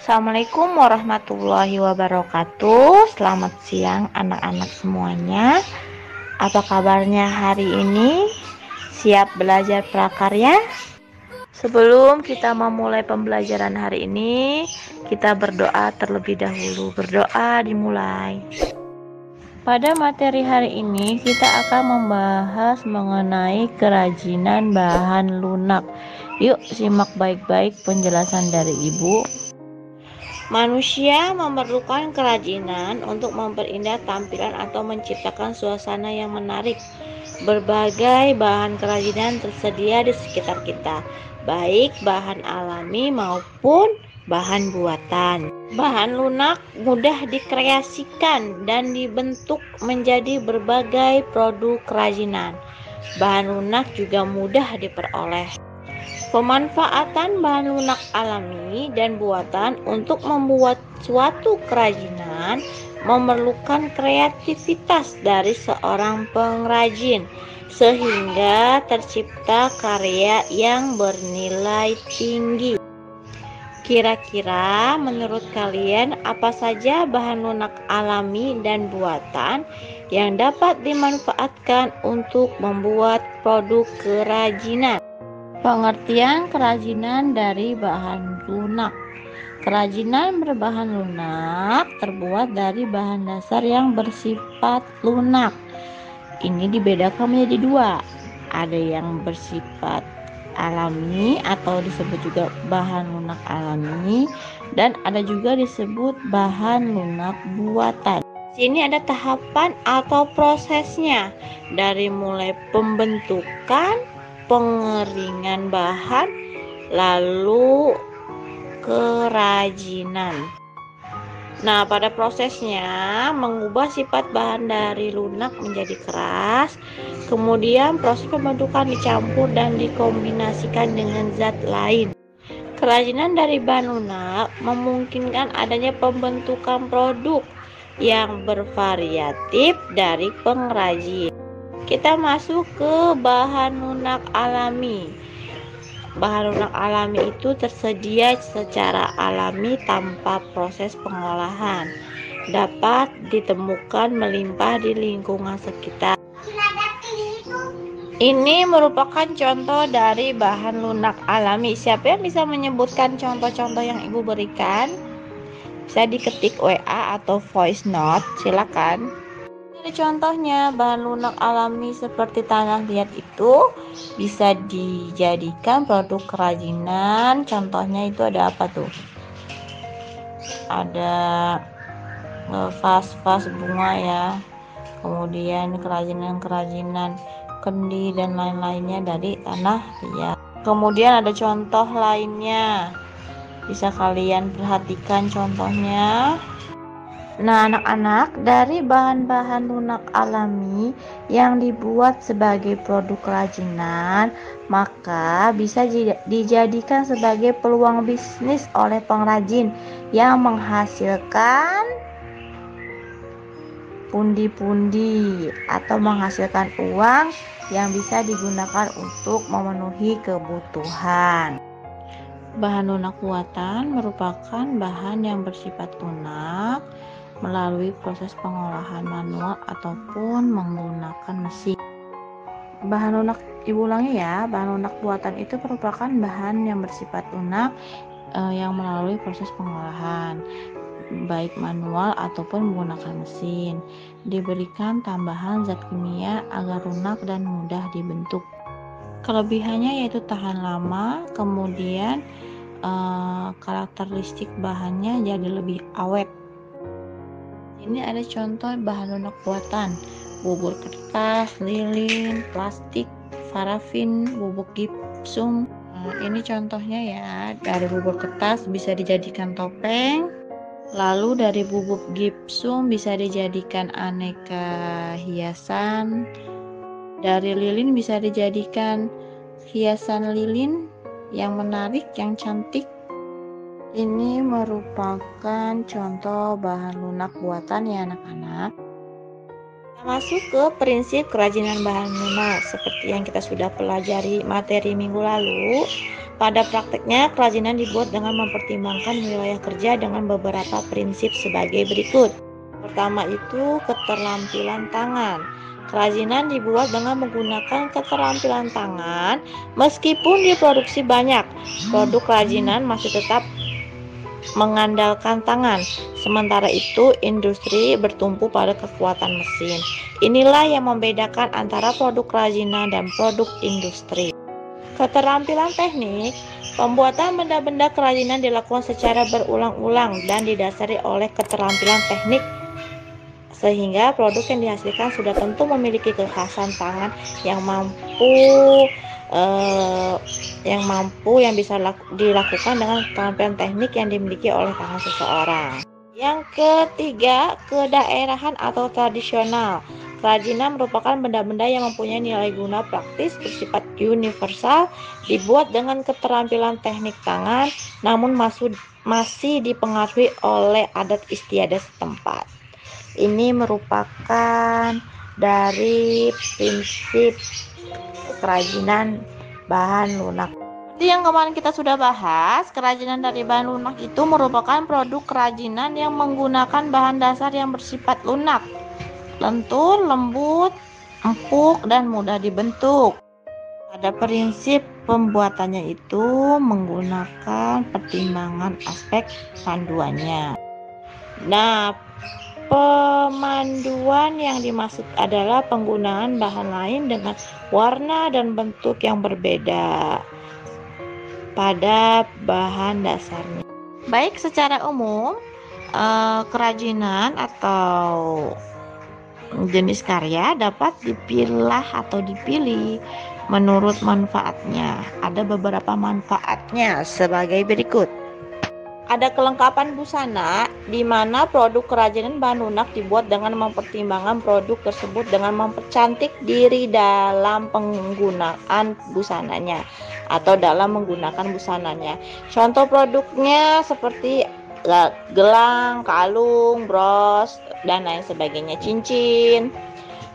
Assalamualaikum warahmatullahi wabarakatuh. Selamat siang anak-anak semuanya. Apa kabarnya hari ini? Siap belajar prakarya? Sebelum kita memulai pembelajaran hari ini, kita berdoa terlebih dahulu. Berdoa dimulai. Pada materi hari ini, kita akan membahas mengenai kerajinan bahan lunak. Yuk simak baik-baik penjelasan dari Ibu. Manusia memerlukan kerajinan untuk memperindah tampilan atau menciptakan suasana yang menarik. Berbagai bahan kerajinan tersedia di sekitar kita, baik bahan alami maupun bahan buatan. Bahan lunak mudah dikreasikan dan dibentuk menjadi berbagai produk kerajinan. Bahan lunak juga mudah diperoleh. Pemanfaatan bahan lunak alami dan buatan untuk membuat suatu kerajinan memerlukan kreativitas dari seorang pengrajin sehingga tercipta karya yang bernilai tinggi. Kira-kira menurut kalian apa saja bahan lunak alami dan buatan yang dapat dimanfaatkan untuk membuat produk kerajinan? Pengertian kerajinan dari bahan lunak. Kerajinan berbahan lunak terbuat dari bahan dasar yang bersifat lunak. Ini dibedakan menjadi dua. Ada yang bersifat alami atau disebut juga bahan lunak alami, dan ada juga disebut bahan lunak buatan. Sini ada tahapan atau prosesnya dari mulai pembentukan, pengeringan bahan, lalu kerajinan. Nah, pada prosesnya mengubah sifat bahan dari lunak menjadi keras, kemudian proses pembentukan dicampur dan dikombinasikan dengan zat lain. Kerajinan dari bahan lunak memungkinkan adanya pembentukan produk yang bervariatif dari pengrajin. Kita masuk ke bahan lunak alami. Bahan lunak alami itu tersedia secara alami tanpa proses pengolahan. Dapat ditemukan melimpah di lingkungan sekitar. Ini merupakan contoh dari bahan lunak alami. Siapa yang bisa menyebutkan contoh-contoh yang Ibu berikan? Bisa diketik WA atau voice note, silakan. Dari contohnya, bahan lunak alami seperti tanah liat itu bisa dijadikan produk kerajinan. Contohnya itu ada apa tuh? Ada vas-vas bunga ya, kemudian kerajinan-kerajinan kendi dan lain-lainnya dari tanah liat. Kemudian ada contoh lainnya, bisa kalian perhatikan contohnya. Nah, anak-anak, dari bahan-bahan lunak alami yang dibuat sebagai produk kerajinan, maka bisa dijadikan sebagai peluang bisnis oleh pengrajin yang menghasilkan pundi-pundi atau menghasilkan uang yang bisa digunakan untuk memenuhi kebutuhan. Bahan lunak buatan merupakan bahan yang bersifat lunak melalui proses pengolahan manual ataupun menggunakan mesin. Bahan lunak, Ibu ulangi ya, bahan lunak buatan itu merupakan bahan yang bersifat lunak yang melalui proses pengolahan baik manual ataupun menggunakan mesin. Diberikan tambahan zat kimia agar lunak dan mudah dibentuk. Kelebihannya yaitu tahan lama, kemudian karakteristik bahannya jadi lebih awet. Ini ada contoh bahan lunak buatan: bubur kertas, lilin, plastik, parafin, bubuk gipsum. Ini contohnya ya, dari bubur kertas bisa dijadikan topeng, lalu dari bubuk gipsum bisa dijadikan aneka hiasan, dari lilin bisa dijadikan hiasan lilin yang menarik, yang cantik. Ini merupakan contoh bahan lunak buatan ya anak-anak. Kita masuk ke prinsip kerajinan bahan lunak seperti yang kita sudah pelajari materi minggu lalu. Pada prakteknya, kerajinan dibuat dengan mempertimbangkan wilayah kerja dengan beberapa prinsip sebagai berikut. Pertama itu keterampilan tangan. Kerajinan dibuat dengan menggunakan keterampilan tangan. Meskipun diproduksi banyak, produk kerajinan masih tetap mengandalkan tangan. Sementara itu, industri bertumpu pada kekuatan mesin. Inilah yang membedakan antara produk kerajinan dan produk industri. Keterampilan teknik, pembuatan benda-benda kerajinan dilakukan secara berulang-ulang dan didasari oleh keterampilan teknik, sehingga produk yang dihasilkan sudah tentu memiliki kekhasan tangan yang yang bisa dilakukan dengan keterampilan teknik yang dimiliki oleh tangan seseorang. Yang ketiga, kedaerahan atau tradisional. Kerajinan merupakan benda-benda yang mempunyai nilai guna praktis bersifat universal, dibuat dengan keterampilan teknik tangan, namun masih dipengaruhi oleh adat istiadat setempat. Ini merupakan dari prinsip kerajinan bahan lunak. Yang kemarin kita sudah bahas, kerajinan dari bahan lunak itu merupakan produk kerajinan yang menggunakan bahan dasar yang bersifat lunak, lentur, lembut, empuk, dan mudah dibentuk. Pada prinsip pembuatannya itu menggunakan pertimbangan aspek panduannya. Nah, pemanduan yang dimaksud adalah penggunaan bahan lain dengan warna dan bentuk yang berbeda pada bahan dasarnya. Baik, secara umum, kerajinan atau jenis karya dapat dipilah atau dipilih menurut manfaatnya. Ada beberapa manfaatnya sebagai berikut. Ada kelengkapan busana, di mana produk kerajinan bahan lunak dibuat dengan mempertimbangkan produk tersebut dengan mempercantik diri dalam penggunaan busananya atau dalam menggunakan busananya. Contoh produknya seperti gelang, kalung, bros, dan lain sebagainya, cincin.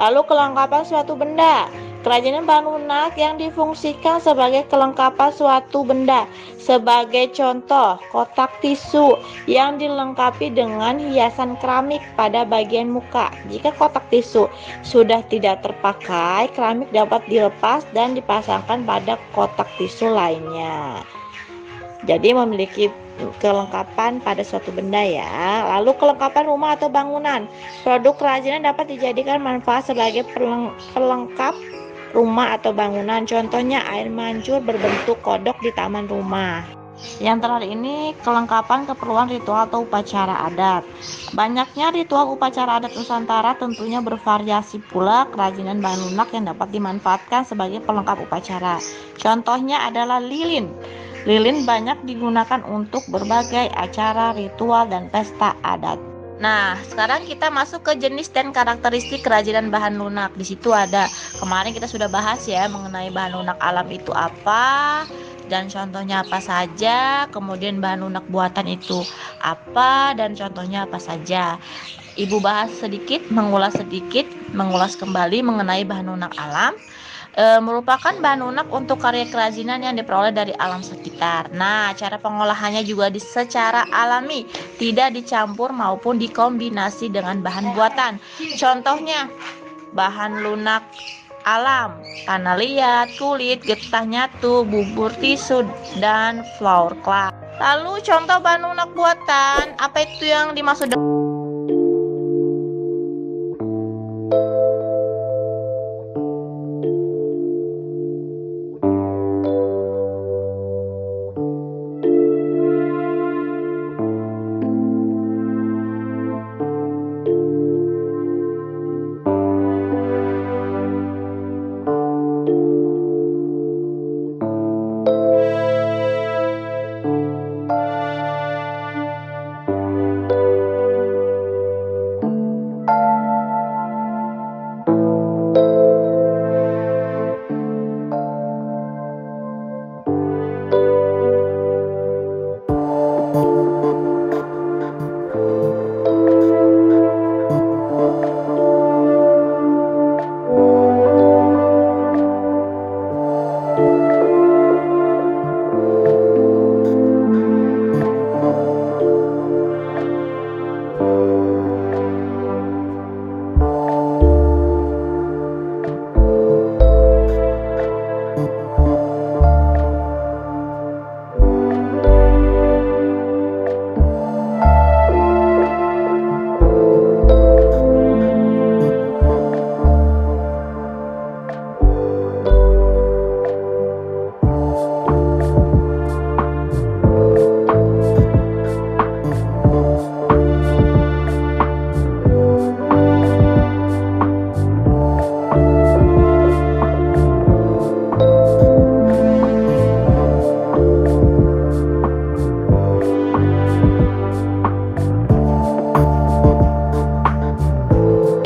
Lalu kelengkapan suatu benda. Kerajinan bahan lunak yang difungsikan sebagai kelengkapan suatu benda. Sebagai contoh, kotak tisu yang dilengkapi dengan hiasan keramik pada bagian muka. Jika kotak tisu sudah tidak terpakai, keramik dapat dilepas dan dipasangkan pada kotak tisu lainnya. Jadi memiliki kelengkapan pada suatu benda ya. Lalu kelengkapan rumah atau bangunan. Produk kerajinan dapat dijadikan manfaat sebagai pelengkap rumah atau bangunan. Contohnya air mancur berbentuk kodok di taman rumah. Yang terakhir ini kelengkapan keperluan ritual atau upacara adat. Banyaknya ritual upacara adat Nusantara tentunya bervariasi pula kerajinan bahan lunak yang dapat dimanfaatkan sebagai pelengkap upacara. Contohnya adalah lilin. Lilin banyak digunakan untuk berbagai acara, ritual, dan pesta adat. Nah, sekarang kita masuk ke jenis dan karakteristik kerajinan bahan lunak. Di situ ada, kemarin kita sudah bahas ya mengenai bahan lunak alam itu apa, dan contohnya apa saja, kemudian bahan lunak buatan itu apa, dan contohnya apa saja. Ibu bahas sedikit, mengulas kembali mengenai bahan lunak alam. Merupakan bahan lunak untuk karya kerajinan yang diperoleh dari alam sekitar. Nah, cara pengolahannya juga secara alami, tidak dicampur maupun dikombinasi dengan bahan buatan. Contohnya, bahan lunak alam, tanah liat, kulit, getah nyatu, bubur tisu, dan flour cloth. Lalu contoh bahan lunak buatan, apa itu yang dimaksud dengan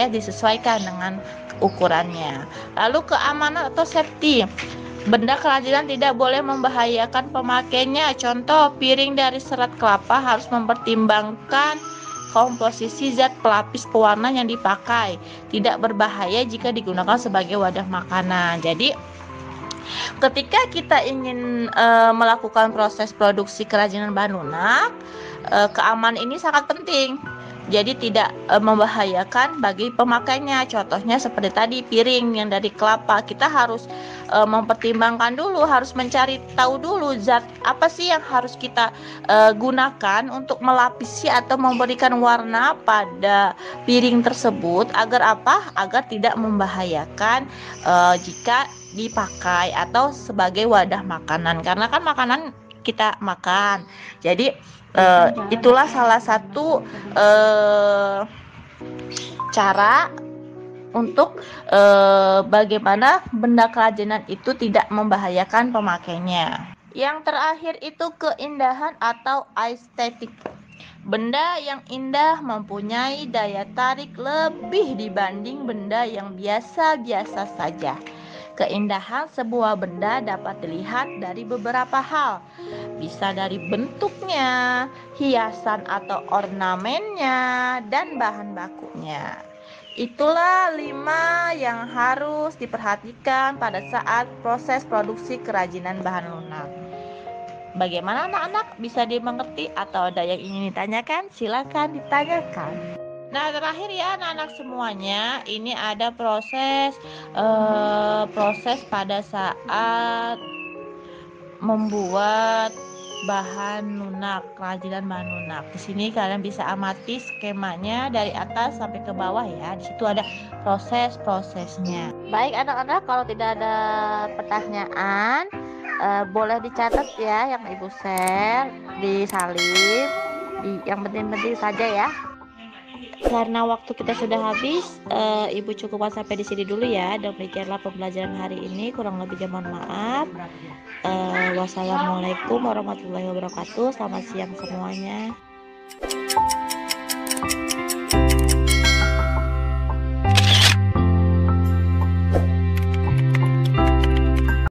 ya, disesuaikan dengan ukurannya. Lalu keamanan atau safety. Benda kerajinan tidak boleh membahayakan pemakainya. Contoh, piring dari serat kelapa harus mempertimbangkan komposisi zat pelapis pewarna yang dipakai. Tidak berbahaya jika digunakan sebagai wadah makanan. Jadi, ketika kita ingin melakukan proses produksi kerajinan bahan lunak, keamanan ini sangat penting. Jadi tidak membahayakan bagi pemakainya. Contohnya seperti tadi piring yang dari kelapa, kita harus mempertimbangkan dulu, harus mencari tahu dulu zat apa sih yang harus kita gunakan untuk melapisi atau memberikan warna pada piring tersebut, agar apa? Agar tidak membahayakan jika dipakai atau sebagai wadah makanan, karena kan makanan kita makan. Jadi itulah salah satu cara untuk bagaimana benda kerajinan itu tidak membahayakan pemakainya. Yang terakhir itu keindahan atau estetik. Benda yang indah mempunyai daya tarik lebih dibanding benda yang biasa-biasa saja. Keindahan sebuah benda dapat dilihat dari beberapa hal. Bisa dari bentuknya, hiasan atau ornamennya, dan bahan bakunya. Itulah 5 yang harus diperhatikan pada saat proses produksi kerajinan bahan lunak. Bagaimana anak-anak, bisa dimengerti atau ada yang ingin ditanyakan? Silakan ditanyakan. Nah, terakhir ya anak-anak semuanya, ini ada proses pada saat membuat bahan lunak, kerajinan bahan lunak. Di sini kalian bisa amati skemanya dari atas sampai ke bawah ya. Di situ ada proses-prosesnya. Baik anak-anak, kalau tidak ada pertanyaan, boleh dicatat ya yang Ibu share, disalin, yang penting-penting saja ya. Karena waktu kita sudah habis, Ibu cukupkan sampai di sini dulu ya. Demikianlah pembelajaran hari ini, kurang lebihnya mohon maaf. Wassalamualaikum warahmatullahi wabarakatuh. Selamat siang semuanya.